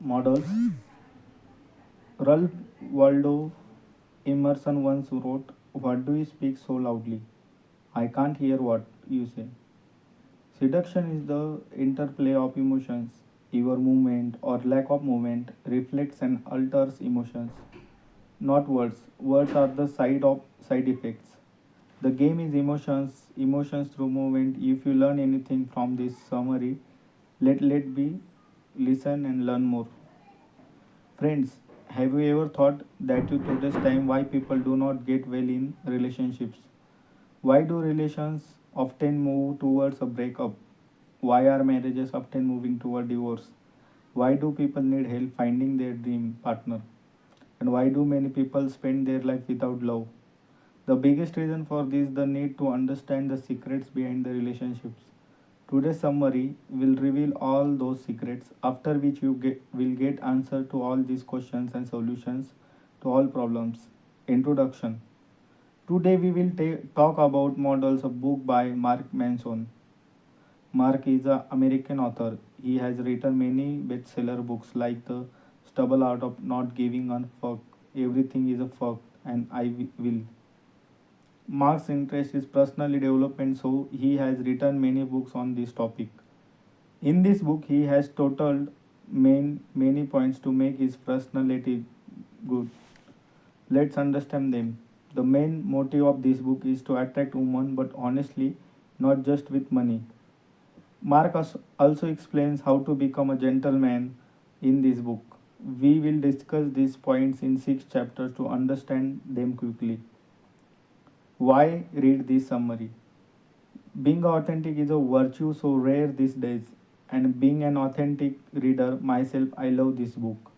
Models. Ralph Waldo Emerson once wrote, "What do you speak so loudly? I can't hear what you say." Seduction is the interplay of emotions. Your movement or lack of movement reflects and alters emotions, not words. Words are the side effects. The game is emotions through movement. If you learn anything from this summary, let be listen and learn more. Friends, have you ever thought that you today's time why people do not get well in relationships? Why do relations often move towards a breakup? Why are marriages often moving toward divorce? Why do people need help finding their dream partner? And why do many people spend their life without love? The biggest reason for this is the need to understand the secrets behind the relationships. Today's summary will reveal all those secrets, after which will get answer to all these questions and solutions to all problems. Introduction. Today we will talk about Models, a book by Mark Manson. Mark is an American author. He has written many bestseller books like The Stubble Art of Not Giving a Fuck, Everything is a Fuck, and Will. Mark's interest is personal development, so he has written many books on this topic. In this book, he has totaled many points to make his personality good. Let's understand them. The main motive of this book is to attract women, but honestly, not just with money. Mark also explains how to become a gentleman in this book. We will discuss these points in 6 chapters to understand them quickly. Why read this summary? Being authentic is a virtue so rare these days, and being an authentic reader myself, I love this book.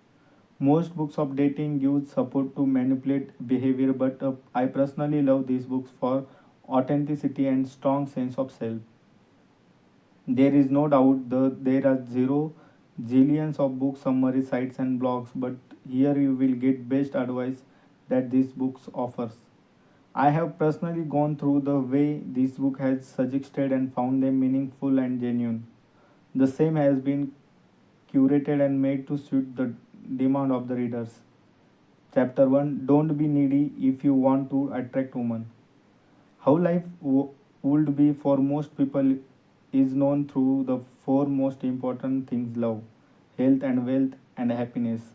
Most books of dating use support to manipulate behavior, but I personally love these books for authenticity and strong sense of self. There is no doubt there are zero zillions of book summary sites and blogs, but here you will get best advice that this book offers. I have personally gone through the way this book has suggested and found them meaningful and genuine. The same has been curated and made to suit the demand of the readers. Chapter 1. Don't be needy if you want to attract women. How life would be for most people is known through the four most important things: love, health, and wealth, and happiness.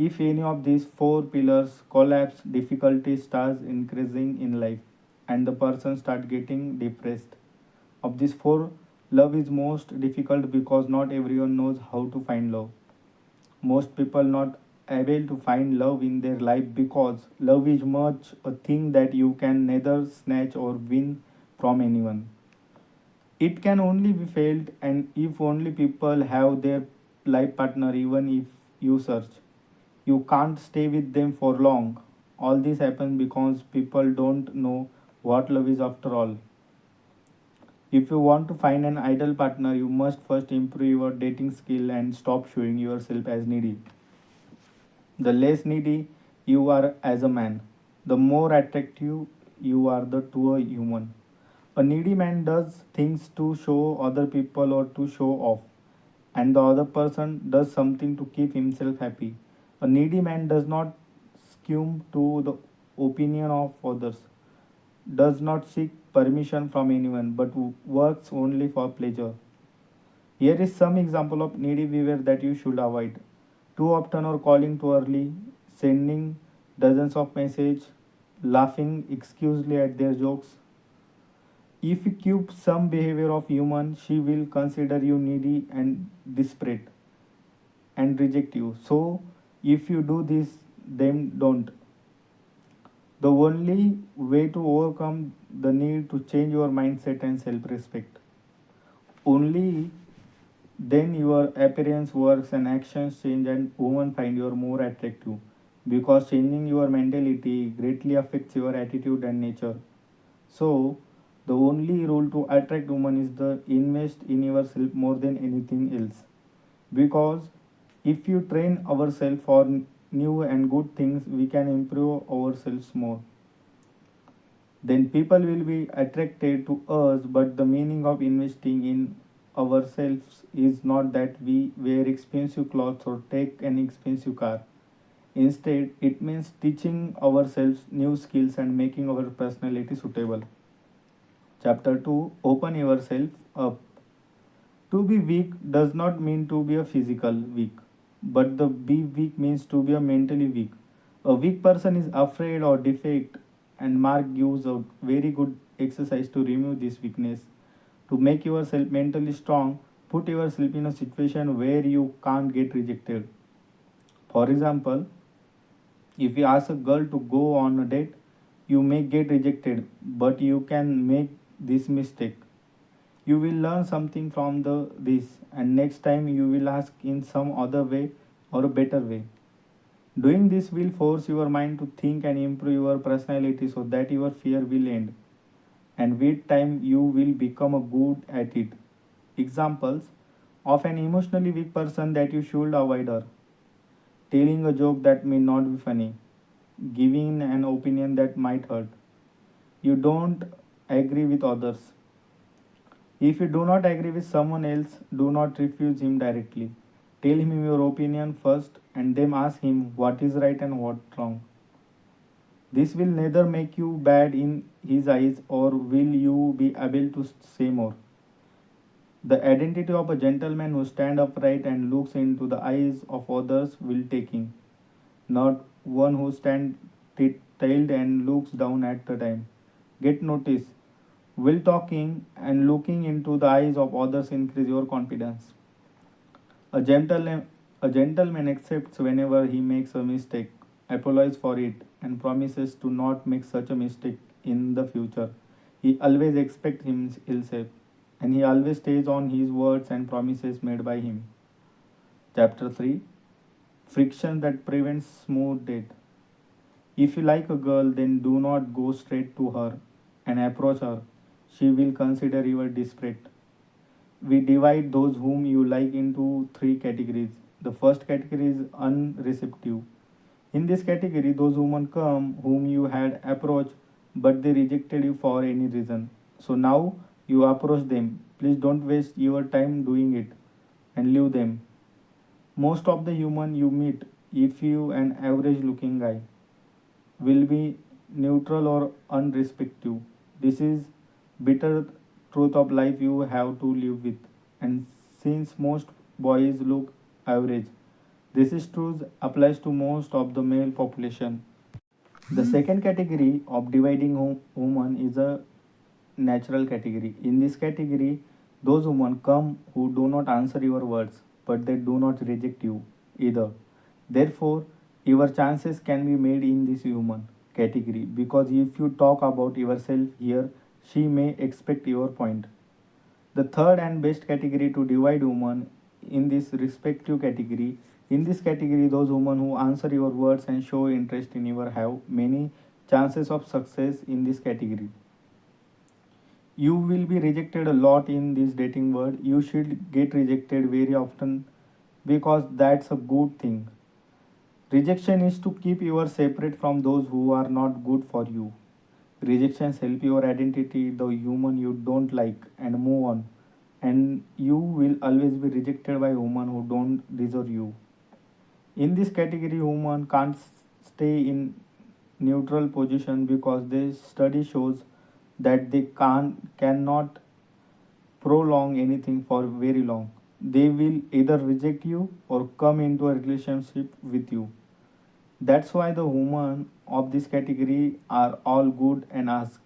If any of these four pillars collapse, difficulty starts increasing in life and the person start getting depressed. Of these four, love is most difficult because not everyone knows how to find love. Most people not able to find love in their life because love is much a thing that you can neither snatch or win from anyone. It can only be felt and if only people have their life partner, even if you search. You can't stay with them for long. All this happens because people don't know what love is after all. If you want to find an ideal partner, you must first improve your dating skill and stop showing yourself as needy. The less needy you are as a man, the more attractive you are to a human. A needy man does things to show other people or to show off, and the other person does something to keep himself happy. A needy man does not succumb to the opinion of others, does not seek permission from anyone, but works only for pleasure. Here is some example of needy behavior that you should avoid. Too often or calling too early, sending dozens of messages, laughing excusely at their jokes. If you keep some behavior of human, she will consider you needy and desperate and reject you. So if you do this, then don't. The only way to overcome the need to change your mindset and self-respect. Only then your appearance, works, and actions change, and women find you more attractive. Because changing your mentality greatly affects your attitude and nature. So, the only rule to attract women is the invest in yourself more than anything else. Because if you train ourselves for new and good things, we can improve ourselves more. Then people will be attracted to us. But the meaning of investing in ourselves is not that we wear expensive clothes or take an expensive car. Instead, it means teaching ourselves new skills and making our personality suitable. Chapter 2: Open yourself up. To be weak does not mean to be a physical weak, but the be weak means to be a mentally weak. A weak person is afraid or defect, and Mark gives a very good exercise to remove this weakness. To make yourself mentally strong, put yourself in a situation where you can't get rejected. For example, if you ask a girl to go on a date, you may get rejected, but you can make this mistake. You will learn something from the this, and next time you will ask in some other way or a better way. Doing this will force your mind to think and improve your personality so that your fear will end, and with time you will become a good at it. Examples of an emotionally weak person that you should avoid are telling a joke that may not be funny, giving an opinion that might hurt. You don't agree with others. If you do not agree with someone else, do not refuse him directly. Tell him your opinion first and then ask him what is right and what wrong. This will neither make you bad in his eyes or will you be able to say more. The identity of a gentleman who stands upright and looks into the eyes of others will take him, not one who stands tailed and looks down at the time. Get notice. Will talking and looking into the eyes of others increase your confidence. A gentleman, a gentleman accepts whenever he makes a mistake, apologizes for it, and promises to not make such a mistake in the future. He always expects himself, and he always stays on his words and promises made by him. Chapter 3: Friction that prevents smooth date. If you like a girl, then do not go straight to her and approach her. She will consider you a desperate. We divide those whom you like into three categories. The first category is unreceptive. In this category, those women come whom you had approached but they rejected you for any reason. So now you approach them. Please don't waste your time doing it and leave them. Most of the human you meet, if you an average looking guy, will be neutral or unrespective. This is bitter truth of life you have to live with. And since most boys look average, this is truth applies to most of the male population. The second category of dividing women is a natural category. In this category, those women come who do not answer your words, but they do not reject you either. Therefore, your chances can be made in this human category because if you talk about yourself here, she may expect your point. The third and best category to divide women in this respective category. In this category, those women who answer your words and show interest in your have many chances of success in this category. You will be rejected a lot in this dating world. You should get rejected very often because that's a good thing. Rejection is to keep you separate from those who are not good for you. Rejections help your identity, the human you don't like, and move on. And you will always be rejected by women who don't deserve you. In this category, women can't stay in neutral position because the study shows that they cannot prolong anything for very long. They will either reject you or come into a relationship with you. That's why the women of this category are all good and ask,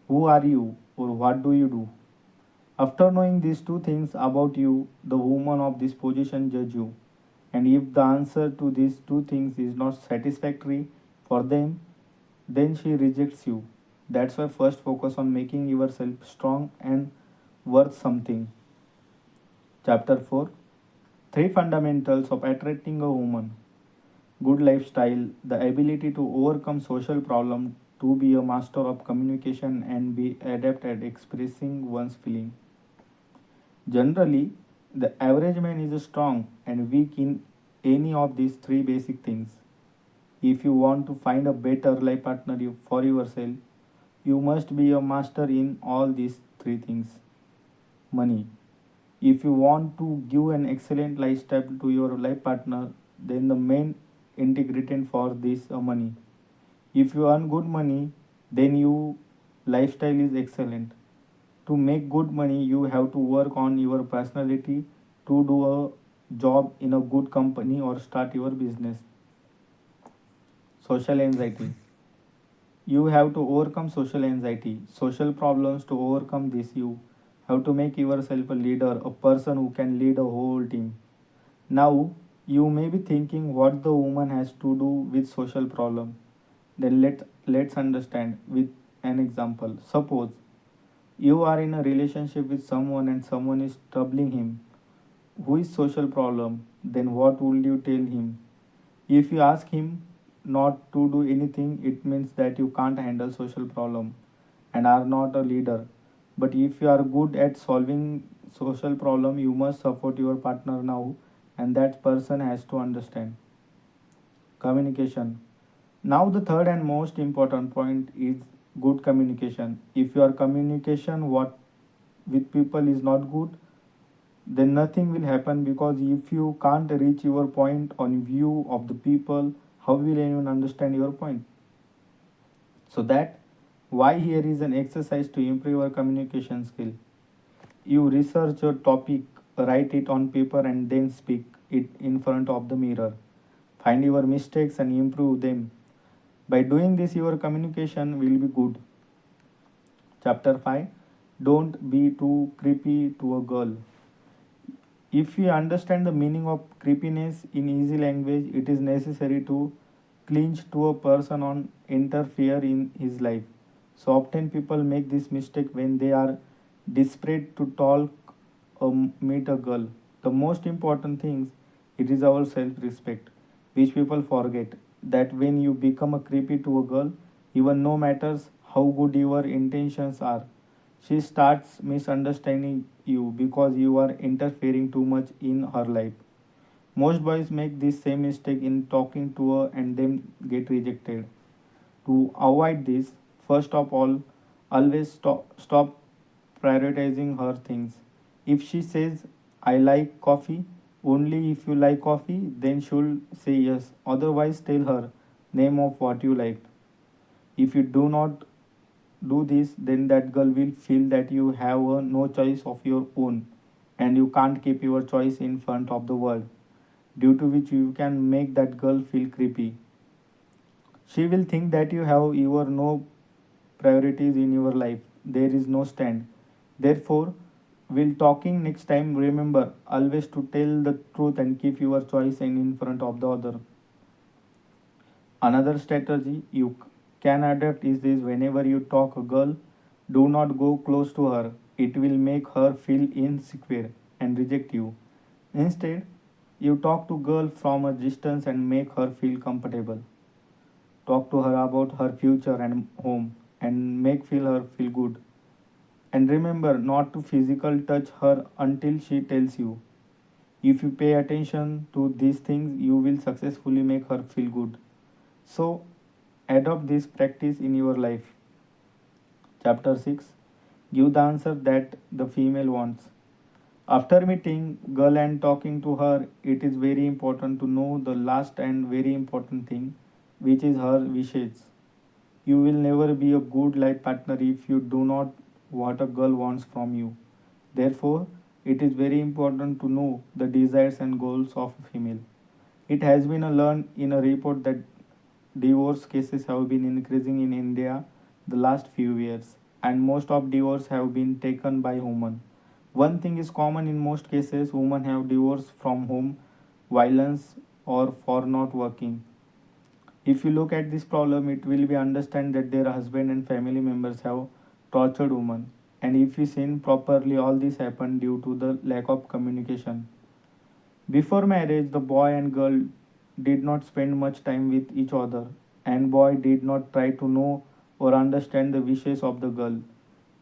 who are you or what do you do? After knowing these two things about you, the woman of this position judge you. And if the answer to these two things is not satisfactory for them, then she rejects you. That's why first focus on making yourself strong and worth something. Chapter 4: Three fundamentals of attracting a woman. Good lifestyle, the ability to overcome social problems, to be a master of communication and be adept at expressing one's feeling. Generally, the average man is strong and weak in any of these three basic things. If you want to find a better life partner for yourself, you must be a master in all these three things. Money. If you want to give an excellent lifestyle to your life partner, then the main ingredient for this money. If you earn good money, then your lifestyle is excellent. To make good money, you have to work on your personality, to do a job in a good company or start your business. Social anxiety. You have to overcome social anxiety, social problems. To overcome this, you have to make yourself a leader, a person who can lead a whole team. Now, you may be thinking what the woman has to do with social problem. Then let's understand with an example. Suppose you are in a relationship with someone and someone is troubling him. Who is social problem? Then what would you tell him? If you ask him not to do anything, it means that you can't handle social problem and are not a leader. But if you are good at solving social problem, you must support your partner now, and that person has to understand. Communication. Now the third and most important point is good communication. If your communication what with people is not good, then nothing will happen, because if you can't reach your point on view of the people, how will anyone understand your point? So that why here is an exercise to improve your communication skill. You research your topic, write it on paper and then speak it in front of the mirror. Find your mistakes and improve them. By doing this, your communication will be good. Chapter 5. Don't be too creepy to a girl. If we understand the meaning of creepiness in easy language, it is necessary to clinch to a person or interfere in his life. So often people make this mistake when they are desperate to talk or meet a girl. The most important thing, it is our self-respect, which people forget. That when you become a creepy to a girl, even no matters how good your intentions are, she starts misunderstanding you because you are interfering too much in her life. Most boys make this same mistake in talking to her and then get rejected. To avoid this, first of all, always stop prioritizing her things. If she says, I like coffee, only if you like coffee, then she'll say yes. Otherwise, tell her name of what you like. If you do not do this, then that girl will feel that you have no choice of your own and you can't keep your choice in front of the world, due to which you can make that girl feel creepy. She will think that you have your no priorities in your life. There is no stand. Therefore, while talking next time, remember always to tell the truth and keep your choice in front of the other. Another strategy you can adapt is this: whenever you talk a girl, do not go close to her. It will make her feel insecure and reject you. Instead, you talk to girl from a distance and make her feel comfortable. Talk to her about her future and home and make feel her feel good. And remember not to physical touch her until she tells you. If you pay attention to these things, you will successfully make her feel good. So adopt this practice in your life. Chapter 6. Give the answer that the female wants. After meeting girl and talking to her, it is very important to know the last and very important thing, which is her wishes. You will never be a good life partner if you do not what a girl wants from you. Therefore, it is very important to know the desires and goals of a female. It has been learned in a report that divorce cases have been increasing in India the last few years, and most of divorce have been taken by women. One thing is common in most cases: women have divorced from home violence or for not working. If you look at this problem, it will be understand that their husband and family members have tortured women. And if you seen properly, all this happened due to the lack of communication. Before marriage, the boy and girl did not spend much time with each other, and boy did not try to know or understand the wishes of the girl,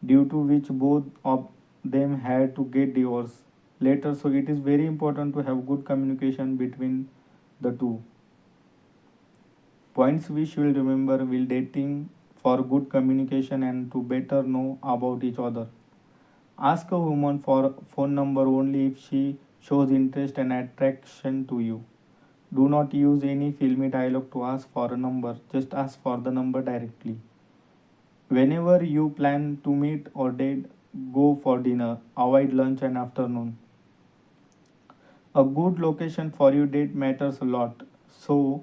due to which both of them had to get divorced later. So it is very important to have good communication between the two. Points we should remember while dating: for good communication and to better know about each other. Ask a woman for a phone number only if she shows interest and attraction to you. Do not use any filmy dialogue to ask for a number, just ask for the number directly. Whenever you plan to meet or date, go for dinner. Avoid lunch and afternoon. A good location for your date matters a lot. So,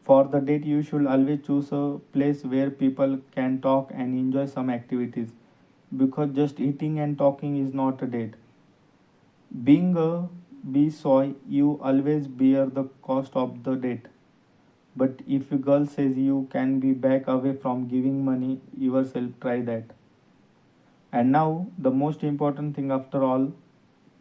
for the date, you should always choose a place where people can talk and enjoy some activities because just eating and talking is not a date. Being a be soy, you always bear the cost of the date. But if a girl says you can be back away from giving money yourself, try that. And now, the most important thing after all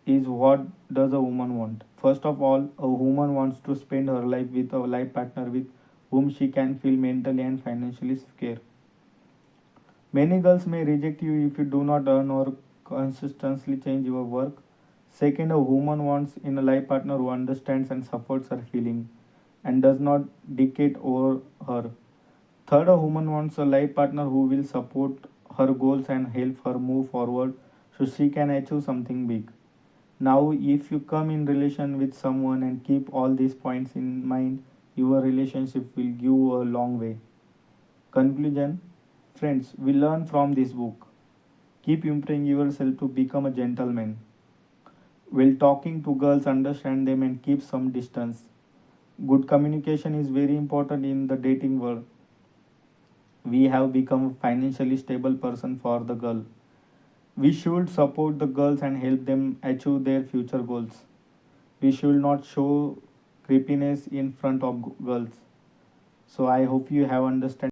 is what does a woman want? First of all, a woman wants to spend her life with a life partner with whom she can feel mentally and financially secure. Many girls may reject you if you do not earn or consistently change your work. Second, a woman wants in a life partner who understands and supports her feeling and does not dictate over her. Third, a woman wants a life partner who will support her goals and help her move forward so she can achieve something big. Now, if you come in relation with someone and keep all these points in mind, your relationship will go a long way. Conclusion. Friends, we learn from this book. Keep improving yourself to become a gentleman. While talking to girls, understand them and keep some distance. Good communication is very important in the dating world. We have become a financially stable person for the girl. We should support the girls and help them achieve their future goals. We should not show creepiness in front of girls. So I hope you have understand